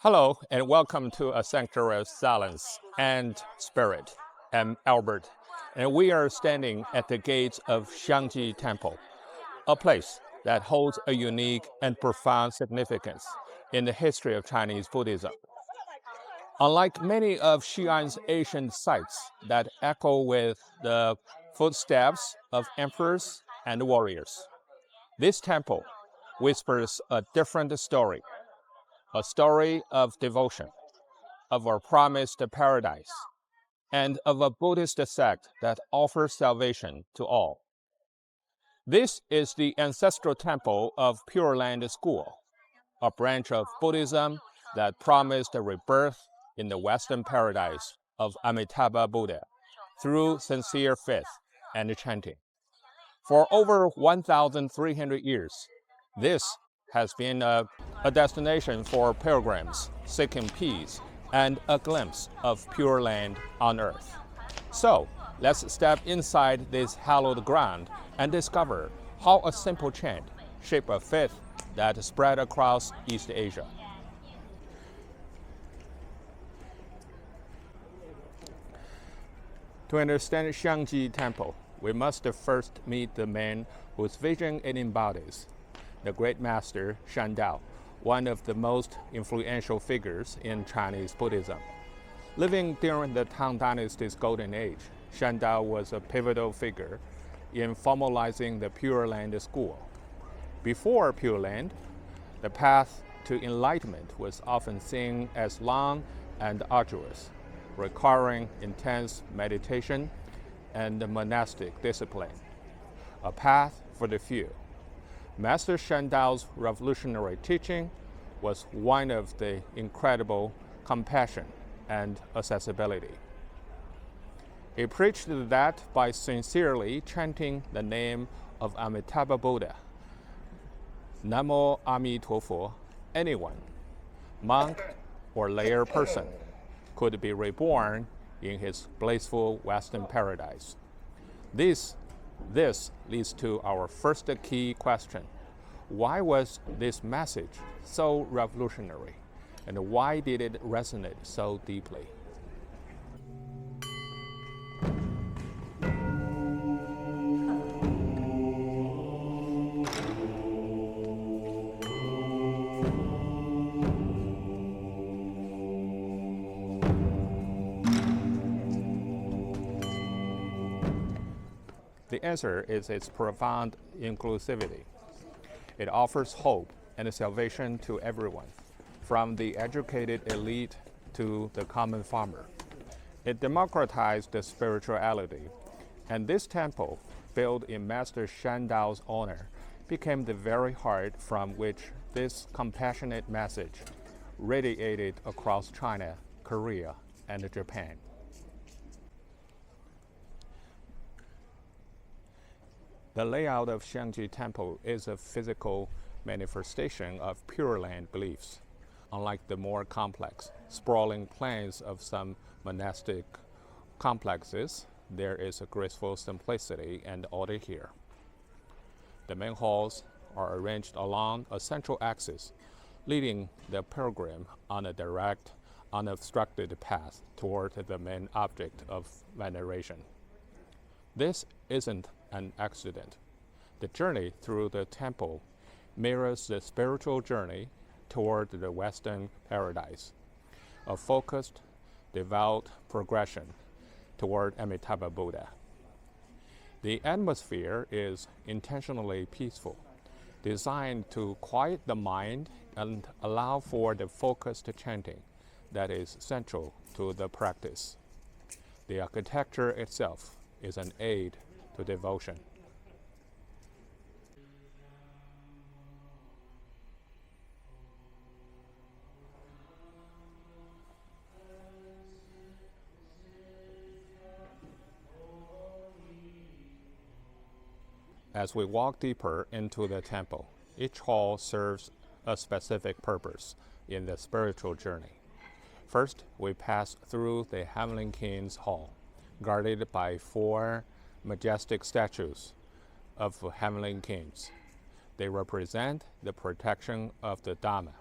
Hello, and welcome to A Sanctuary of Silence and Spirit. I'm Albert, and we are standing at the gates of Xiangji Temple, a place that holds a unique and profound significance in the history of Chinese Buddhism. Unlike many of Xi'an's ancient sites that echo with the footsteps of emperors and warriors, this temple whispers a different story, a story of devotion, of our promised paradise, and of a Buddhist sect that offers salvation to all. This is the ancestral temple of Pure Land School, a branch of Buddhism that promised a rebirth in the Western paradise of Amitabha Buddha through sincere faith and chanting. For over 1,300 years, this has been a destination for pilgrims seeking peace and a glimpse of pure land on earth. So, let's step inside this hallowed ground and discover how a simple chant shaped a faith that spread across East Asia. To understand Xiangji Temple, we must first meet the man whose vision it embodies, the great master Shan Dao, one of the most influential figures in Chinese Buddhism. Living during the Tang Dynasty's golden age, Shan Dao was a pivotal figure in formalizing the Pure Land School. Before Pure Land, the path to enlightenment was often seen as long and arduous, requiring intense meditation and monastic discipline, a path for the few. Master Shan Dao's revolutionary teaching was one of the incredible compassion and accessibility. He preached that by sincerely chanting the name of Amitabha Buddha, Namo Amitofo, anyone, monk or lay person, could be reborn in his blissful Western paradise. This leads to our first key question. Why was this message so revolutionary? And why did it resonate so deeply? The answer is its profound inclusivity. It offers hope and salvation to everyone, from the educated elite to the common farmer. It democratized the spirituality, and this temple, built in Master Shan Dao's honor, became the very heart from which this compassionate message radiated across China, Korea, and Japan. The layout of Xiangji Temple is a physical manifestation of Pure Land beliefs. Unlike the more complex, sprawling plans of some monastic complexes, there is a graceful simplicity and order here. The main halls are arranged along a central axis, leading the pilgrim on a direct, unobstructed path toward the main object of veneration. This isn't an accident. The journey through the temple mirrors the spiritual journey toward the Western paradise, a focused, devout progression toward Amitabha Buddha. The atmosphere is intentionally peaceful, designed to quiet the mind and allow for the focused chanting that is central to the practice. The architecture itself is an aid to devotion. As we walk deeper into the temple, each hall serves a specific purpose in the spiritual journey. First, we pass through the Heavenly King's Hall, guarded by 4 majestic statues of heavenly kings. They represent the protection of the Dharma,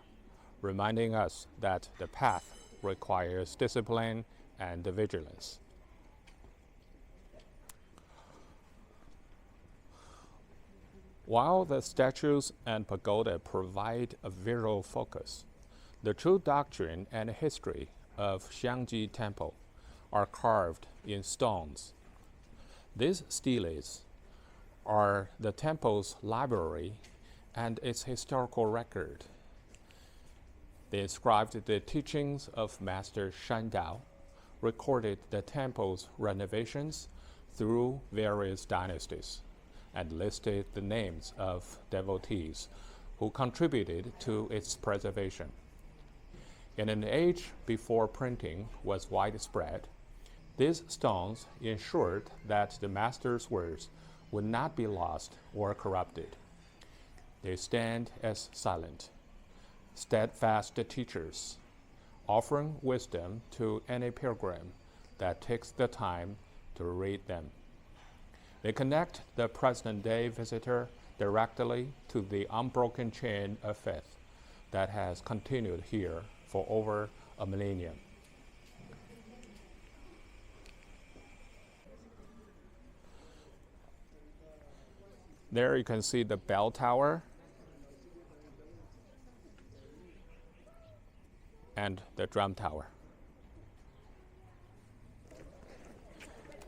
reminding us that the path requires discipline and vigilance. While the statues and pagoda provide a visual focus, the true doctrine and history of Xiangji Temple are carved in stones. These steles are the temple's library and its historical record. They inscribed the teachings of Master Shan Dao, recorded the temple's renovations through various dynasties, and listed the names of devotees who contributed to its preservation. In an age before printing was widespread, these stones ensured that the master's words would not be lost or corrupted. They stand as silent, steadfast teachers, offering wisdom to any pilgrim that takes the time to read them. They connect the present-day visitor directly to the unbroken chain of faith that has continued here for over a millennium. There you can see the bell tower and the drum tower.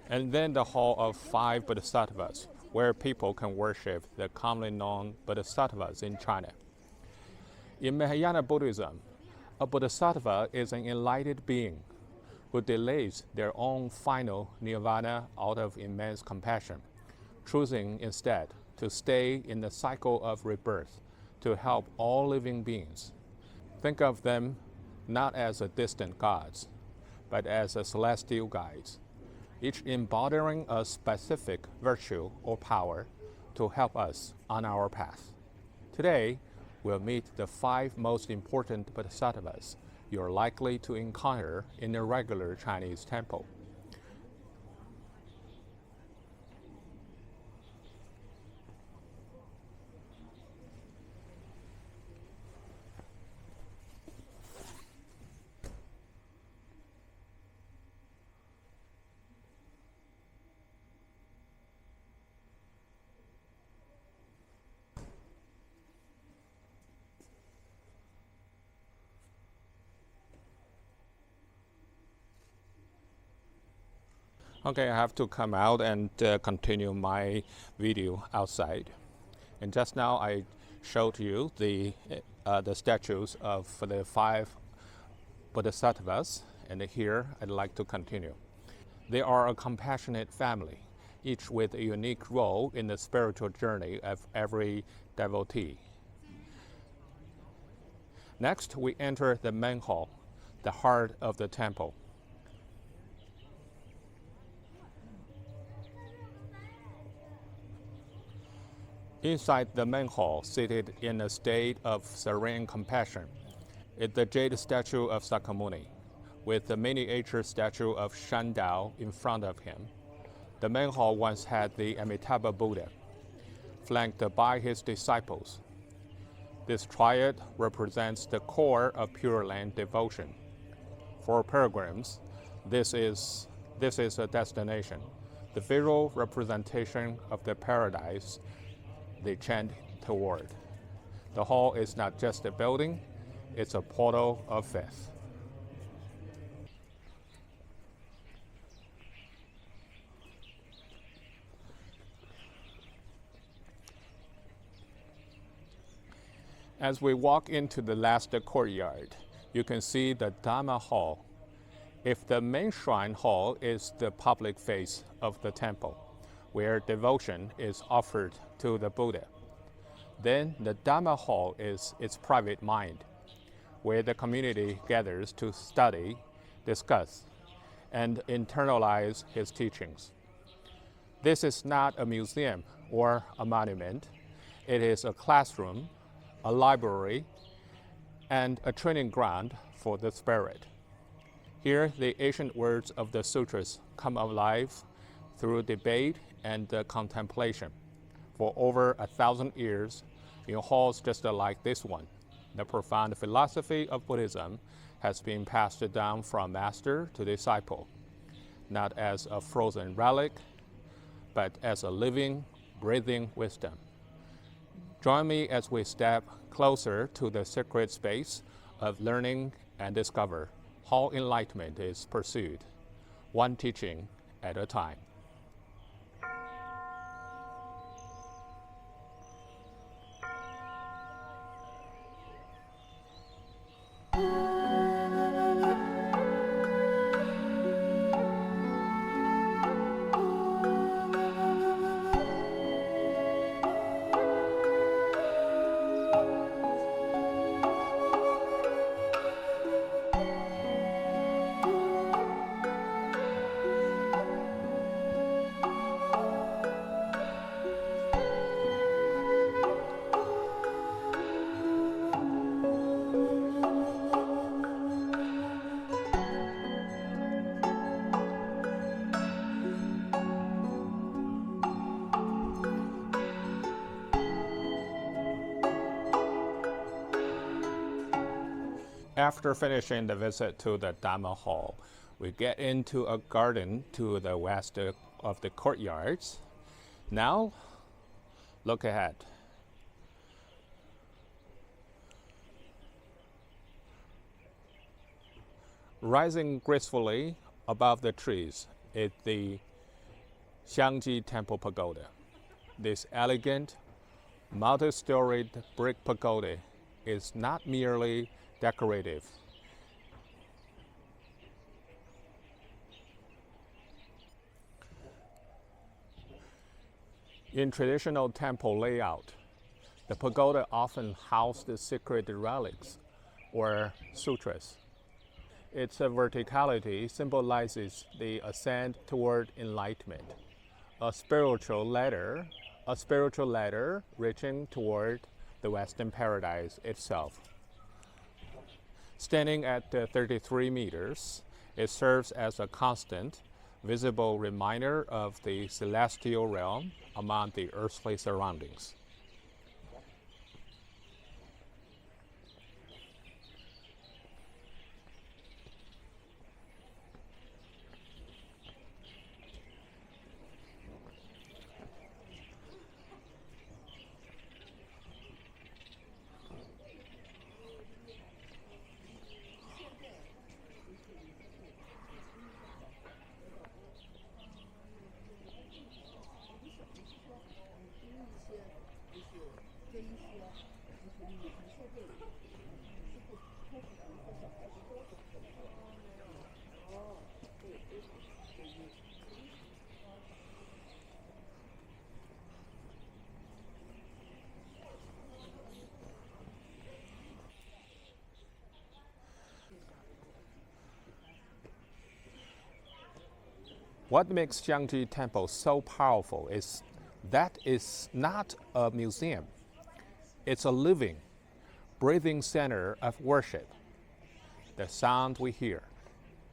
And then the Hall of Five Bodhisattvas, where people can worship the commonly known bodhisattvas in China. In Mahayana Buddhism, a bodhisattva is an enlightened being who delays their own final nirvana out of immense compassion, choosing instead to stay in the cycle of rebirth to help all living beings. Think of them not as distant gods, but as celestial guides, each embodying a specific virtue or power to help us on our path. Today, we'll meet the 5 most important bodhisattvas you're likely to encounter in a regular Chinese temple. Okay, I have to come out and continue my video outside. And just now I showed you the statues of the 5 bodhisattvas, and here I'd like to continue. They are a compassionate family, each with a unique role in the spiritual journey of every devotee. Next, we enter the main hall, the heart of the temple. Inside the main hall, seated in a state of serene compassion, is the jade statue of Sakyamuni, with the miniature statue of Shan Dao in front of him. The main hall once had the Amitabha Buddha, flanked by his disciples. This triad represents the core of Pure Land devotion. For pilgrims, this is a destination, the visual representation of the paradise they chant toward. The hall is not just a building, it's a portal of faith. As we walk into the last courtyard, you can see the Dharma Hall. If the main shrine hall is the public face of the temple, where devotion is offered to the Buddha, then the Dharma Hall is its private mind, where the community gathers to study, discuss, and internalize his teachings. This is not a museum or a monument. It is a classroom, a library, and a training ground for the spirit. Here, the ancient words of the sutras come alive through debate and contemplation for over 1,000 years in halls just like this one. The profound philosophy of Buddhism has been passed down from master to disciple, not as a frozen relic, but as a living, breathing wisdom. Join me as we step closer to the sacred space of learning and discover how enlightenment is pursued, one teaching at a time. After finishing the visit to the Dhamma Hall, we get into a garden to the west of the courtyards. Now, look ahead. Rising gracefully above the trees is the Xiangji Temple pagoda. This elegant, multi-storied brick pagoda is not merely decorative. In traditional temple layout, the pagoda often housed the sacred relics or sutras. Its verticality symbolizes the ascent toward enlightenment, a spiritual ladder reaching toward the Western paradise itself. Standing at 33 meters, it serves as a constant, visible reminder of the celestial realm among the earthly surroundings. What makes Xiangji Temple so powerful is that it's not a museum. It's a living, breathing center of worship. The sound we hear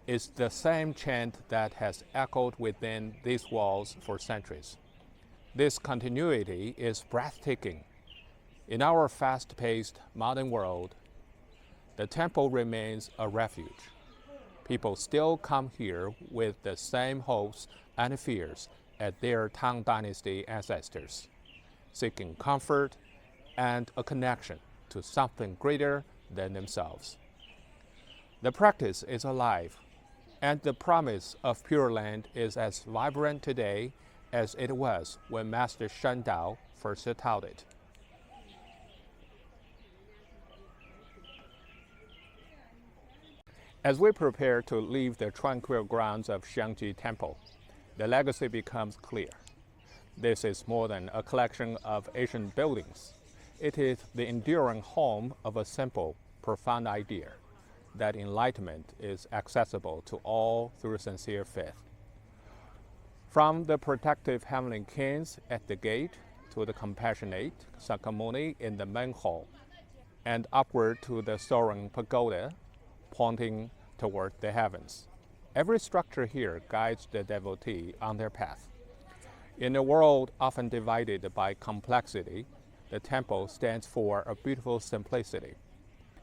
is the same chant that has echoed within these walls for centuries. This continuity is breathtaking. In our fast-paced modern world, the temple remains a refuge. People still come here with the same hopes and fears as their Tang Dynasty ancestors, seeking comfort and a connection to something greater than themselves. The practice is alive, and the promise of Pure Land is as vibrant today as it was when Master Shen Dao first taught it. As we prepare to leave the tranquil grounds of Xiangji Temple, the legacy becomes clear. This is more than a collection of ancient buildings. It is the enduring home of a simple, profound idea that enlightenment is accessible to all through sincere faith. From the protective heavenly kings at the gate to the compassionate Sakyamuni in the main hall, and upward to the soaring pagoda pointing toward the heavens. Every structure here guides the devotee on their path. In a world often divided by complexity, the temple stands for a beautiful simplicity.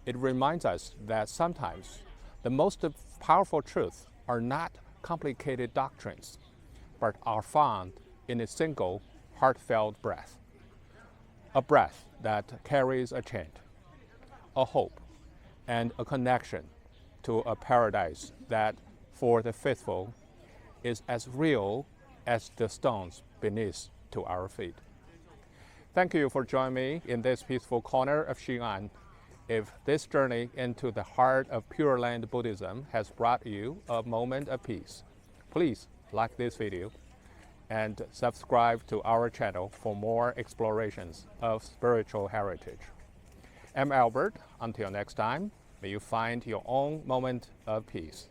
It reminds us that sometimes the most powerful truths are not complicated doctrines, but are found in a single heartfelt breath. A breath that carries a chant, a hope, and a connection to a paradise that, for the faithful, is as real as the stones beneath to our feet. Thank you for joining me in this peaceful corner of Xi'an. If this journey into the heart of Pure Land Buddhism has brought you a moment of peace, please like this video and subscribe to our channel for more explorations of spiritual heritage. I'm Albert. Until next time, may you find your own moment of peace.